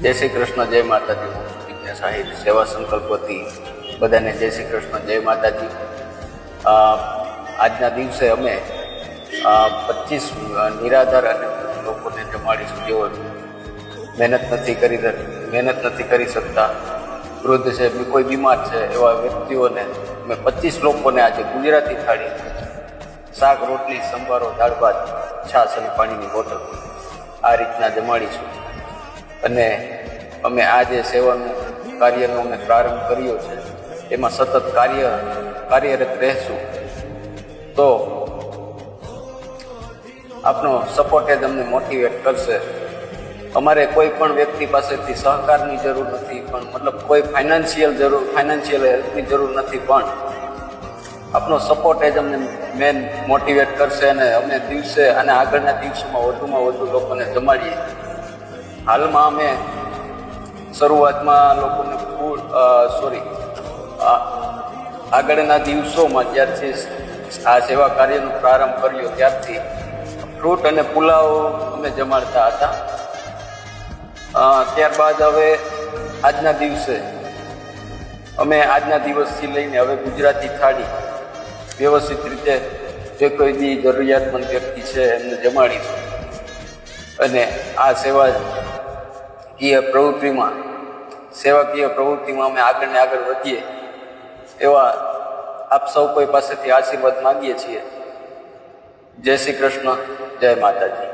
જય શ્રી કૃષ્ણ, જય માતાજી. હું છું જિજ્ઞેશ સાહિબ, સેવા સંકલ્પથી બધાને જય શ્રી કૃષ્ણ, જય માતાજી. આજના દિવસે અમે 25 નિરાધાર અને લોકોને જમાડીશું. જેઓ મહેનત નથી કરી શકતા, વૃદ્ધ છે, કોઈ બીમાર છે, એવા વ્યક્તિઓને અમે 25 લોકોને આજે ગુજરાતી થાળી, શાક, રોટલી, સંભારો, દાળ ભાત, છાશ અને પાણીની બોટલ આ રીતના જમાડીશું. અને અમે આ જે સેવાનું કાર્યનો અમે પ્રારંભ કર્યો છે એમાં સતત કાર્યરત રહેશું. તો આપનો સપોર્ટ જ અમને મોટિવેટ કરશે. અમારે કોઈ પણ વ્યક્તિ પાસેથી સહકારની જરૂર નથી, પણ મતલબ કોઈ ફાઇનાન્શિયલ હેલ્પની જરૂર નથી, પણ આપનો સપોર્ટ જ અમને મેન મોટિવેટ કરશે. અને અમે દિવસે અને આગળના દિવસોમાં વધુમાં વધુ લોકોને જમાડીએ. હાલમાં અમે શરૂઆતમાં લોકોને આગળના દિવસોમાં જ્યારથી આ સેવા કાર્યનો પ્રારંભ કર્યો ત્યારથી ફ્રૂટ અને પુલાવ અમે જમાડતા હતા. ત્યારબાદ હવે આજના દિવસથી લઈને હવે ગુજરાતી થાળી વ્યવસ્થિત રીતે જે કોઈ બી જરૂરિયાતમંદ વ્યક્તિ છે એમને જમાડીશું. અને આ સેવાકીય પ્રવૃત્તિમાં અમે આગળ વધીએ એવા આપ સૌ કોઈ પાસેથી આશીર્વાદ માંગીએ છીએ. જય શ્રી કૃષ્ણ, જય માતાજી.